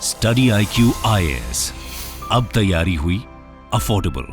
Study IQ IAS, अब तैयारी हुई अफोर्डेबल।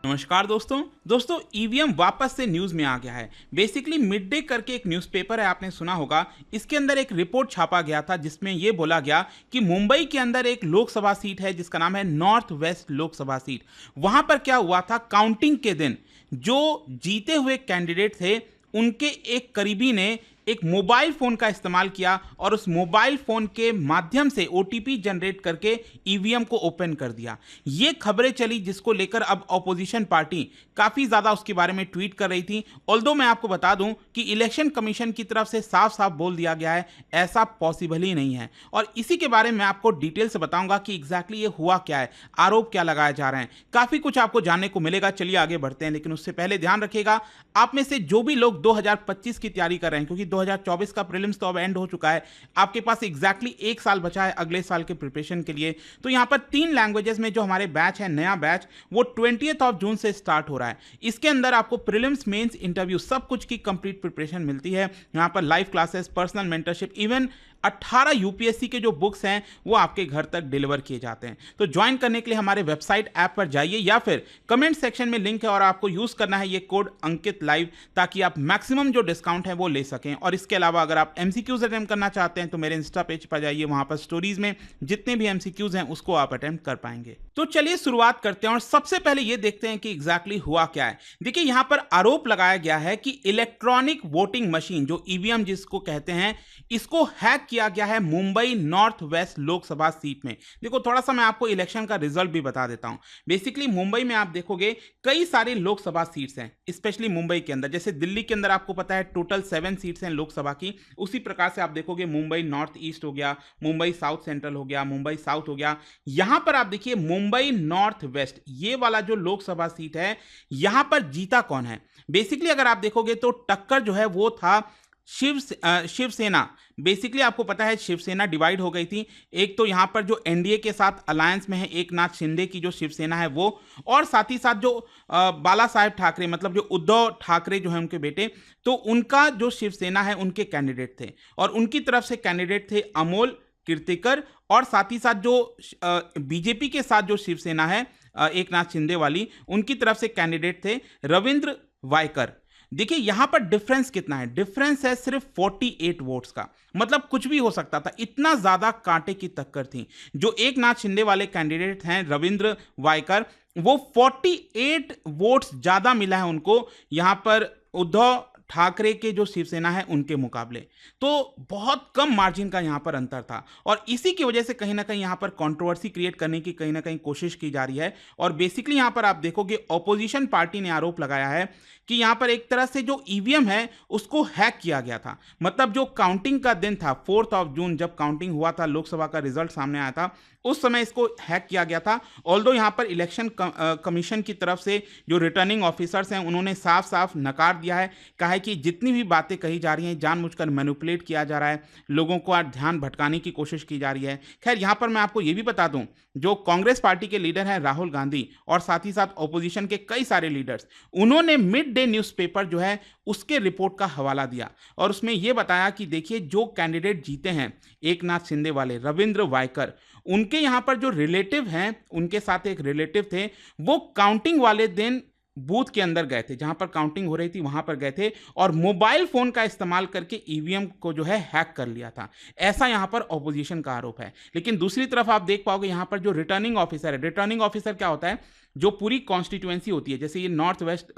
नमस्कार दोस्तों ईवीएम वापस से न्यूज में आ गया है। बेसिकली मिड डे करके एक न्यूज़पेपर है, आपने सुना होगा। इसके अंदर एक रिपोर्ट छापा गया था जिसमें यह बोला गया कि मुंबई के अंदर एक लोकसभा सीट है जिसका नाम है नॉर्थ वेस्ट लोकसभा सीट। वहां पर क्या हुआ था, काउंटिंग के दिन जो जीते हुए कैंडिडेट थे उनके एक करीबी ने एक मोबाइल फोन का इस्तेमाल किया और उस मोबाइल फोन के माध्यम से ओटीपी जनरेट करके ईवीएम को ओपन कर दिया। ये खबरें चली जिसको लेकर अब ऑपोजिशन पार्टी काफी ज्यादा उसके बारे में ट्वीट कर रही थी। ऑल्दो मैं आपको बता दूं कि इलेक्शन कमीशन की तरफ से साफ साफ बोल दिया गया है ऐसा पॉसिबल ही नहीं है, और इसी के बारे में आपको डिटेल से बताऊंगा कि एग्जैक्टली ये हुआ क्या है, आरोप क्या लगाए जा रहे हैं। काफी कुछ आपको जानने को मिलेगा। चलिए आगे बढ़ते हैं, लेकिन उससे पहले ध्यान रखिएगा आप में से जो भी लोग 2025 की तैयारी कर रहे हैं, क्योंकि 2024 का प्रीलिम्स तो अब एंड हो चुका है, आपके पास एग्जैक्टली एक साल बचा है अगले साल के प्रिपरेशन के लिए। तो यहां पर 3 लैंग्वेजेस में जो हमारे बैच है, नया बैच, वो 20 जून से स्टार्ट हो रहा है। इसके अंदर आपको प्रीलिम्स, मेंस, इंटरव्यू सब कुछ की कंप्लीट प्रिपरेशन मिलती है। यहां पर live classes, personal mentorship, even 18 UPSC के जो बुक्स हैं वो आपके घर तक डिलीवर किए जाते हैं। तो ज्वाइन करने के लिए हमारे वेबसाइट ऐप पर जाइए या फिर कमेंट सेक्शन में लिंक है और आपको यूज करना है ये कोड अंकित लाइव, ताकि आप मैक्सिमम जो डिस्काउंट है वो ले सकें। और इसके अलावा अगर आप एमसीक्यूज अटेम्प्ट करना चाहते हैं तो मेरे इंस्टा पेज पर जाइए, वहां पर स्टोरीज में जितने भी एमसीक्यूज हैं उसको आप अटेम्प्ट कर पाएंगे। तो चलिए शुरुआत करते हैं और सबसे पहले ये देखते हैं कि एग्जैक्टली हुआ क्या है। देखिए यहां पर आरोप लगाया गया है कि इलेक्ट्रॉनिक वोटिंग मशीन जो ईवीएम जिसको कहते हैं, इसको हैक किया गया है Mumbai north west Lok Sabha seat में। देखो थोड़ा सा मैं आपको इलेक्शन का रिजल्ट भी बता देता हूं। बेसिकली मुंबई में आप देखोगे कई सारी लोकसभा सीट्स हैं, स्पेशली मुंबई के अंदर। जैसे दिल्ली के अंदर आपको पता है टोटल 7 सीट्स हैं लोकसभा की, उसी प्रकार से आप देखोगे मुंबई नॉर्थ ईस्ट हो गया, मुंबई साउथ सेंट्रल हो गया, मुंबई साउथ हो गया। यहां पर आप देखिए मुंबई नॉर्थ वेस्ट, ये वाला जो लोकसभा सीट है, यहां पर जीता कौन है। बेसिकली अगर आप देखोगे तो टक्कर जो है वो था शिवसेना। बेसिकली आपको पता है शिवसेना डिवाइड हो गई थी। एक तो यहां पर जो एनडीए के साथ अलायंस में है एक नाथ शिंदे की जो शिवसेना है वो, और साथ ही साथ जो बाला साहेब ठाकरे, मतलब जो उद्धव ठाकरे जो है उनके बेटे, तो उनका जो शिवसेना है उनके कैंडिडेट थे, और उनकी तरफ से कैंडिडेट थे अमोल कीर्तिकर, और साथ ही साथ जो बीजेपी के साथ जो शिवसेना है एक नाथ शिंदे वाली, उनकी तरफ से कैंडिडेट थे रविंद्र वायकर। देखिए यहां पर डिफरेंस कितना है, डिफरेंस है सिर्फ 48 वोट्स का। मतलब कुछ भी हो सकता था, इतना ज्यादा कांटे की टक्कर थी। जो एक नाथ शिंदे वाले कैंडिडेट हैं रविंद्र वायकर, वो 48 वोट्स ज्यादा मिला है उनको यहां पर उद्धव ठाकरे के जो शिवसेना है उनके मुकाबले। तो बहुत कम मार्जिन का यहां पर अंतर था, और इसी की वजह से कहीं ना कहीं यहां पर कंट्रोवर्सी क्रिएट करने की कहीं ना कहीं कोशिश की जा रही है। और बेसिकली यहां पर आप देखोगे ऑपोजिशन पार्टी ने आरोप लगाया है कि यहां पर एक तरह से जो ईवीएम है उसको हैक किया गया था। मतलब जो काउंटिंग का दिन था 4 जून, जब काउंटिंग हुआ था, लोकसभा का रिजल्ट सामने आया था, उस समय इसको हैक किया गया था। ऑल्दो यहां पर इलेक्शन कमीशन की तरफ से जो रिटर्निंग ऑफिसर्स हैं उन्होंने साफ साफ नकार दिया है, कहा है कि जितनी भी बातें कही जा रही हैं जानबूझकर मैनिपुलेट किया जा रहा है, लोगों को ध्यान भटकाने की कोशिश की जा रही है। खैर यहां पर मैं आपको यह भी बता दूं, जो कांग्रेस पार्टी के लीडर हैं राहुल गांधी, और साथ ही साथ ऑपोजिशन के कई सारे लीडर्स, उन्होंने मिड डे न्यूज़पेपर जो है उसके रिपोर्ट का हवाला दिया, और उसमें यह बताया कि देखिए जो कैंडिडेट जीते हैं एक नाथ शिंदे वाले रविंद्र वायकर, उनके यहां पर जो रिलेटिव हैं, उनके साथ एक रिलेटिव थे, वो काउंटिंग वाले दिन बूथ के अंदर गए थे, जहां पर काउंटिंग हो रही थी वहां पर गए थे, और मोबाइल फोन का इस्तेमाल करके ईवीएम को जो है हैक कर लिया था। ऐसा यहां पर ऑपोजिशन का आरोप है। लेकिन दूसरी तरफ आप देख पाओगे यहां पर जो रिटर्निंग ऑफिसर है, रिटर्निंग ऑफिसर क्या होता है, जो पूरी कॉन्स्टिट्यूएंसी होती है, जैसे ये नॉर्थ वेस्ट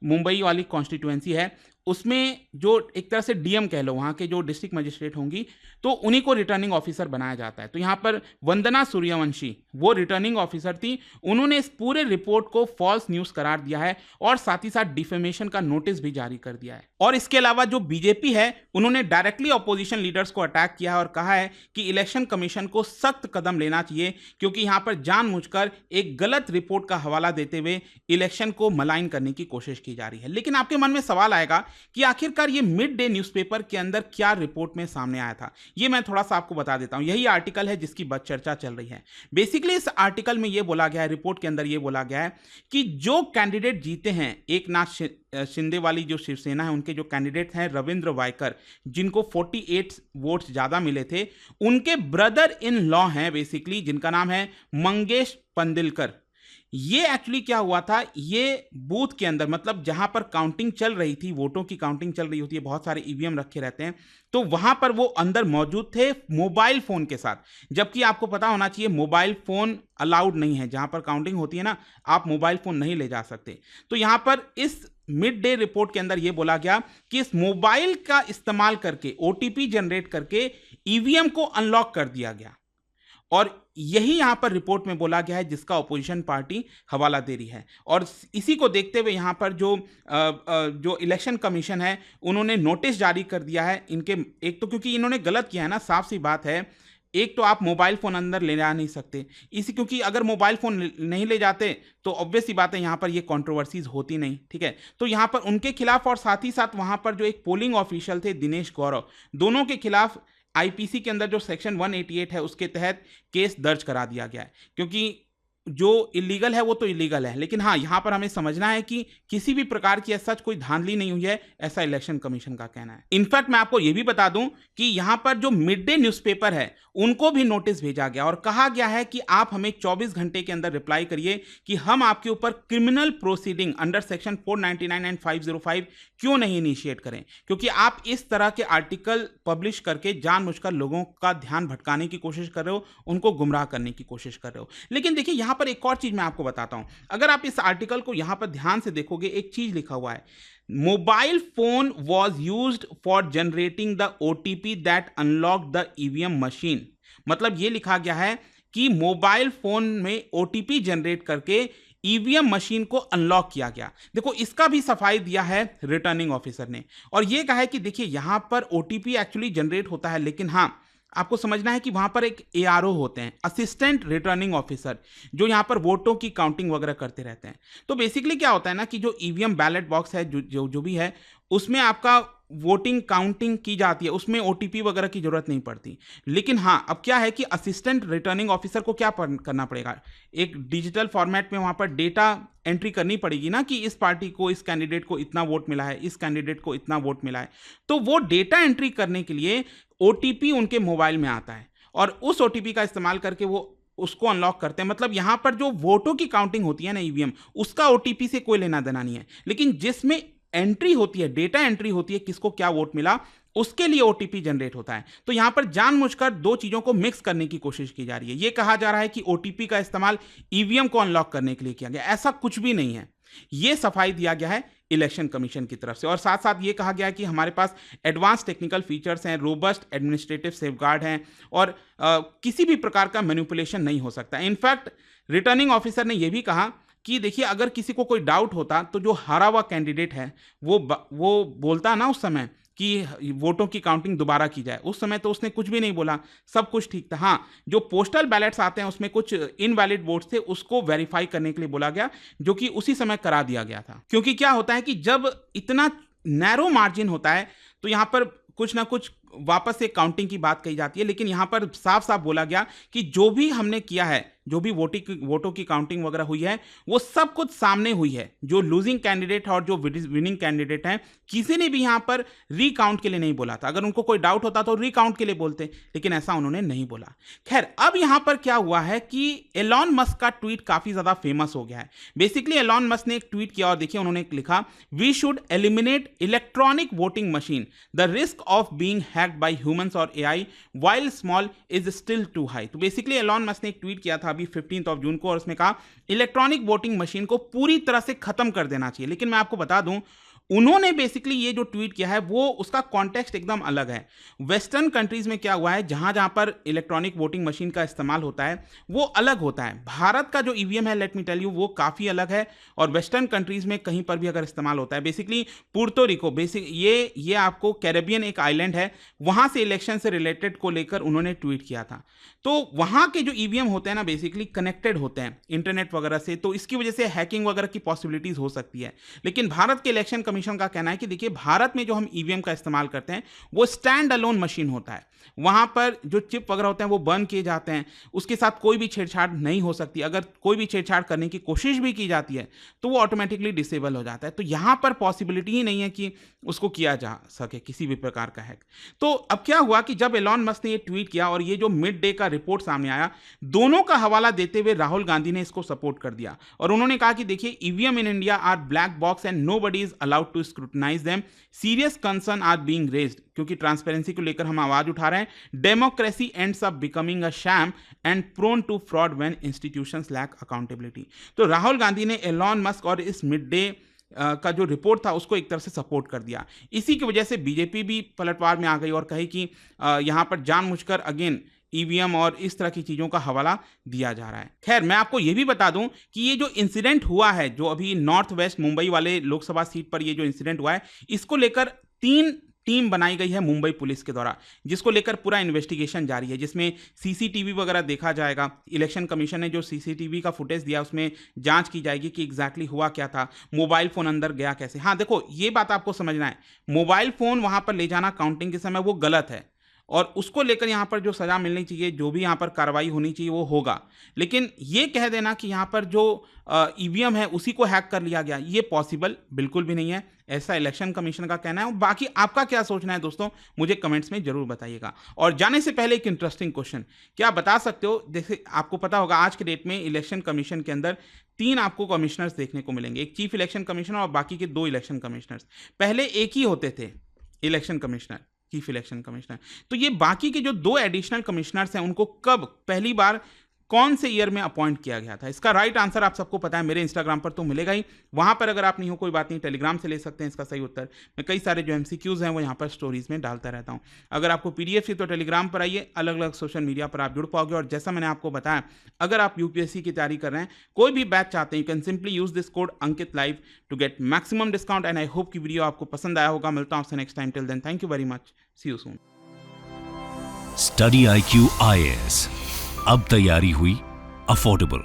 मुंबई वाली कॉन्स्टिट्यूएंसी है, उसमें जो एक तरह से डीएम कह लो, वहाँ के जो डिस्ट्रिक्ट मजिस्ट्रेट होंगी, तो उन्हीं को रिटर्निंग ऑफिसर बनाया जाता है। तो यहाँ पर वंदना सूर्यवंशी वो रिटर्निंग ऑफिसर थी, उन्होंने इस पूरे रिपोर्ट को फॉल्स न्यूज़ करार दिया है, और साथ ही साथ डिफेमेशन का नोटिस भी जारी कर दिया है। और इसके अलावा जो बीजेपी है उन्होंने डायरेक्टली ऑपोजिशन लीडर्स को अटैक किया है और कहा है कि इलेक्शन कमीशन को सख्त कदम लेना चाहिए, क्योंकि यहाँ पर जानबूझकर एक गलत रिपोर्ट का हवाला देते हुए इलेक्शन को मलाइन करने की कोशिश की जा रही है। लेकिन आपके मन में सवाल आएगा कि आखिरकार ये मिड डे न्यूज़पेपर के अंदर क्या रिपोर्ट में सामने आया था। ये मैं थोड़ा सा आपको बता देता हूं। यही आर्टिकल है जिसकी बस चर्चा चल रही है। बेसिकली इस आर्टिकल में ये बोला गया है, रिपोर्ट के अंदर ये बोला गया है कि जो कैंडिडेट जीते हैं एक नाथ शिंदे वाली जो शिवसेना है, उनके जो कैंडिडेट हैं रविंद्र वायकर, जिनको 48 वोट्स ज़्यादा मिले थे, उनके ब्रदर इन लॉ हैं बेसिकली, जिनका नाम है मंगेश पंडिलकर। ये एक्चुअली क्या हुआ था, ये बूथ के अंदर, मतलब जहां पर काउंटिंग चल रही थी, वोटों की काउंटिंग चल रही होती है, बहुत सारे ईवीएम रखे रहते हैं, तो वहां पर वो अंदर मौजूद थे मोबाइल फोन के साथ। जबकि आपको पता होना चाहिए मोबाइल फोन अलाउड नहीं है, जहां पर काउंटिंग होती है ना, आप मोबाइल फोन नहीं ले जा सकते। तो यहां पर इस मिड डे रिपोर्ट के अंदर यह बोला गया कि इस मोबाइल का इस्तेमाल करके, ओटीपी जनरेट करके ईवीएम को अनलॉक कर दिया गया। और यही यहां पर रिपोर्ट में बोला गया है, जिसका अपोजिशन पार्टी हवाला दे रही है। और इसी को देखते हुए यहां पर जो इलेक्शन कमीशन है, उन्होंने नोटिस जारी कर दिया है इनके, एक तो क्योंकि इन्होंने गलत किया है ना, साफ सी बात है, एक तो आप मोबाइल फोन अंदर ले जा नहीं सकते, इसी क्योंकि अगर मोबाइल फोन नहीं ले जाते तो ऑब्वियस सी बात है यहां पर ये कंट्रोवर्सीज होती नहीं, ठीक है। तो यहां पर उनके खिलाफ और साथ ही साथ वहां पर जो एक पोलिंग ऑफिशियल थे दिनेश गौरव, दोनों के खिलाफ आईपीसी के अंदर जो सेक्शन 188 है उसके तहत केस दर्ज करा दिया गया है, क्योंकि जो इलीगल है वो तो इलीगल है, लेकिन हाँ यहां पर हमें समझना है कि किसी भी प्रकार की ऐसा कोई धांधली नहीं हुई है, ऐसा इलेक्शन कमीशन का कहना है। इनफैक्ट मैं आपको यह भी बता दूं कि यहां पर जो मिड डे न्यूज़पेपर है उनको भी नोटिस भेजा गया और कहा गया है कि आप हमें 24 घंटे के अंदर रिप्लाई करिए कि हम आपके ऊपर criminal proceeding under section 499 and 505 क्यों नहीं इनिशिएट करें, क्योंकि आप इस तरह के आर्टिकल पब्लिश करके जानबूझकर लोगों का ध्यान भटकाने की कोशिश कर रहे हो, उनको गुमराह करने की कोशिश कर रहे हो। लेकिन देखिए यहां पर एक और चीज मैं आपको बताता हूं, अगर आप इस आर्टिकल को यहां पर ध्यान से देखोगे, एक चीज लिखा हुआ है, mobile phone was used for generating the OTP that unlock the EVM machine. मतलब यह लिखा गया है कि मोबाइल फोन में ओटीपी जनरेट करके ईवीएम मशीन को अनलॉक किया गया। देखो इसका भी सफाई दिया है रिटर्निंग ऑफिसर ने, और यह कहा है कि देखिए यहां पर ओटीपी एक्चुअली जनरेट होता है, लेकिन हां आपको समझना है कि वहां पर एक एआरओ होते हैं, असिस्टेंट रिटर्निंग ऑफिसर, जो यहां पर वोटों की काउंटिंग वगैरह करते रहते हैं। तो बेसिकली क्या होता है ना कि जो ईवीएम बैलेट बॉक्स है, जो भी है, उसमें आपका वोटिंग काउंटिंग की जाती है, उसमें ओटीपी वगैरह की जरूरत नहीं पड़ती। लेकिन हाँ अब क्या है कि असिस्टेंट रिटर्निंग ऑफिसर को क्या करना पड़ेगा, एक डिजिटल फॉर्मेट में वहां पर डेटा एंट्री करनी पड़ेगी ना कि इस पार्टी को, इस कैंडिडेट को इतना वोट मिला है, इस कैंडिडेट को इतना वोट मिला है। तो वो डेटा एंट्री करने के लिए ओटीपी उनके मोबाइल में आता है और उस ओटीपी का इस्तेमाल करके वो उसको अनलॉक करते हैं। मतलब यहां पर जो वोटों की काउंटिंग होती है ना ईवीएम, उसका ओटीपी से कोई लेना देना नहीं है, लेकिन जिसमें एंट्री होती है, डेटा एंट्री होती है, किसको क्या वोट मिला, उसके लिए ओटीपी जनरेट होता है। तो यहां पर जानबूझकर दो चीजों को मिक्स करने की कोशिश की जा रही है। यह कहा जा रहा है कि ओटीपी का इस्तेमाल ईवीएम को अनलॉक करने के लिए किया गया, ऐसा कुछ भी नहीं है। यह सफाई दिया गया है इलेक्शन कमीशन की तरफ से, और साथ साथ ये कहा गया है कि हमारे पास एडवांस टेक्निकल फीचर्स हैं, रोबस्ट एडमिनिस्ट्रेटिव सेफगार्ड हैं, और किसी भी प्रकार का मैनिपुलेशन नहीं हो सकता। इनफैक्ट रिटर्निंग ऑफिसर ने यह भी कहा कि देखिए अगर किसी को कोई डाउट होता तो जो हारा हुआ कैंडिडेट है वो बोलता ना उस समय कि वोटों की काउंटिंग दोबारा की जाए, उस समय तो उसने कुछ भी नहीं बोला, सब कुछ ठीक था। हाँ जो पोस्टल बैलेट्स आते हैं उसमें कुछ इनवैलिड वोट्स थे, उसको वेरीफाई करने के लिए बोला गया, जो कि उसी समय करा दिया गया था। क्योंकि क्या होता है कि जब इतना नैरो मार्जिन होता है तो यहां पर कुछ ना कुछ वापस से काउंटिंग की बात कही जाती है। लेकिन यहां पर साफ साफ बोला गया कि जो भी हमने किया है, जो भी वोटों की काउंटिंग वगैरह हुई है, वो सब कुछ सामने हुई है। जो लूजिंग कैंडिडेट है और जो विनिंग कैंडिडेट है, किसी ने भी यहां पर रीकाउंट के लिए नहीं बोला था। अगर उनको कोई डाउट होता तो रीकाउंट के लिए बोलते, लेकिन ऐसा उन्होंने नहीं बोला। खैर अब यहां पर क्या हुआ है कि एलॉन मस्क का ट्वीट काफी ज्यादा फेमस हो गया है। बेसिकली एलॉन मस्क ने एक ट्वीट किया और देखिए उन्होंने लिखा, we should eliminate electronic voting machine, the risk of being hacked by humans और AI while small is still too high. तो बेसिकली एलॉन मस्क ने एक ट्वीट किया था अभी 15 जून को, और उसमें कहा इलेक्ट्रॉनिक वोटिंग मशीन को पूरी तरह से खत्म कर देना चाहिए। लेकिन मैं आपको बता दूं, उन्होंने बेसिकली ये जो ट्वीट किया है वो उसका कॉन्टेक्स्ट एकदम अलग है। वेस्टर्न कंट्रीज में क्या हुआ है, जहां जहां पर इलेक्ट्रॉनिक वोटिंग मशीन का इस्तेमाल होता है वो अलग होता है। भारत का जो ईवीएम है, लेट मी टेल यू, वो काफी अलग है, और वेस्टर्न कंट्रीज में कहीं पर भी अगर इस्तेमाल होता है, बेसिकली पुर्तो रिको, ये आपको कैरेबियन एक आइलैंड है, वहां से इलेक्शन से रिलेटेड को लेकर उन्होंने ट्वीट किया था। तो वहां के जो ईवीएम होते हैं ना, बेसिकली कनेक्टेड होते हैं इंटरनेट वगैरह से, तो इसकी वजह से हैकिंग वगैरह की पॉसिबिलिटीज हो सकती है। लेकिन भारत के इलेक्शन कमीशन का कहना है कि देखिए भारत में जो हम ईवीएम का इस्तेमाल करते हैं वो स्टैंड अलोन मशीन होता है। वहां पर जो चिप वगैरह होते हैं वो बर्न किए जाते हैं, उसके साथ कोई भी छेड़छाड़ नहीं हो सकती। अगर कोई भी छेड़छाड़ करने की कोशिश भी की जाती है तो वो ऑटोमेटिकली डिसेबल हो जाता है। तो यहां पर पॉसिबिलिटी ही नहीं है कि उसको किया जा सके किसी भी प्रकार का हैक। तो अब क्या हुआ कि जब एलॉन मस्क ने ये ट्वीट किया और ये जो मिड डे का रिपोर्ट सामने आया, दोनों का हवाला देते हुए राहुल गांधी ने इसको सपोर्ट कर दिया और उन्होंने कहा कि देखिए EVM in India are black box and nobody is allowed to scrutinise them, serious concern are being raised. क्योंकि ट्रांसपेरेंसी को लेकर हम आवाज उठा रहे हैं। Democracy ends up becoming a sham and prone to fraud when institutions lack accountability. तो राहुल गांधी ने एलॉन मस्क और इस मिड डे का जो रिपोर्ट था उसको एक तरफ से सपोर्ट कर दिया। इसी की वजह से बीजेपी भी पलटवार में आ गई और कही कि यहां पर जानबूझकर अगेन ईवीएम और इस तरह की चीजों का हवाला दिया जा रहा है। खैर, मैं आपको यह भी बता दूं कि ये जो इंसिडेंट हुआ है, जो अभी नॉर्थ वेस्ट मुंबई वाले लोकसभा सीट पर ये जो इंसिडेंट हुआ है, इसको लेकर 3 टीम बनाई गई है मुंबई पुलिस के द्वारा, जिसको लेकर पूरा इन्वेस्टिगेशन जारी है, जिसमें सीसीटीवी वगैरह देखा जाएगा। इलेक्शन कमीशन ने जो सीसीटीवी का फुटेज दिया उसमें जांच की जाएगी कि एग्जैक्टली हुआ क्या था, मोबाइल फोन अंदर गया कैसे। हाँ देखो, ये बात आपको समझना है, मोबाइल फोन वहां पर ले जाना काउंटिंग के समय वो गलत है और उसको लेकर यहाँ पर जो सज़ा मिलनी चाहिए, जो भी यहाँ पर कार्रवाई होनी चाहिए वो होगा। लेकिन ये कह देना कि यहाँ पर जो ईवीएम है उसी को हैक कर लिया गया, ये पॉसिबल बिल्कुल भी नहीं है, ऐसा इलेक्शन कमीशन का कहना है। बाकी आपका क्या सोचना है दोस्तों, मुझे कमेंट्स में जरूर बताइएगा। और जाने से पहले एक इंटरेस्टिंग क्वेश्चन, क्या बता सकते हो, जैसे आपको पता होगा आज के डेट में इलेक्शन कमीशन के अंदर 3 आपको कमिश्नर्स देखने को मिलेंगे, एक चीफ इलेक्शन कमिश्नर और बाकी के 2 इलेक्शन कमिश्नर्स। पहले एक ही होते थे election commissioner, chief election commissioner. तो ये बाकी के जो 2 एडिशनल कमिश्नर्स हैं उनको कब पहली बार कौन से ईयर में अपॉइंट किया गया था? इसका राइट आंसर आप सबको पता है, मेरे इंस्टाग्राम पर तो मिलेगा ही, वहां पर अगर आप नहीं हो कोई बात नहीं, टेलीग्राम से ले सकते हैं इसका सही उत्तर। मैं कई सारे जो एमसीक्यूज हैं वो यहाँ पर स्टोरीज में डालता रहता हूँ। अगर आपको पीडीएफ चाहिए तो टेलीग्राम पर आइए, अलग अलग सोशल मीडिया पर आप जुड़ पाओगे। और जैसा मैंने आपको बताया, अगर आप यूपीएससी की तैयारी कर रहे हैं, कोई भी बैच चाहते हैं, you can simply use this code Ankit live to get maximum discount. And I hope की वीडियो आपको पसंद आया होगा। मिलता हूँ आपसे next time, till then thank you very much, see you soon. Study IQ IAS, अब तैयारी हुई अफोर्डेबल।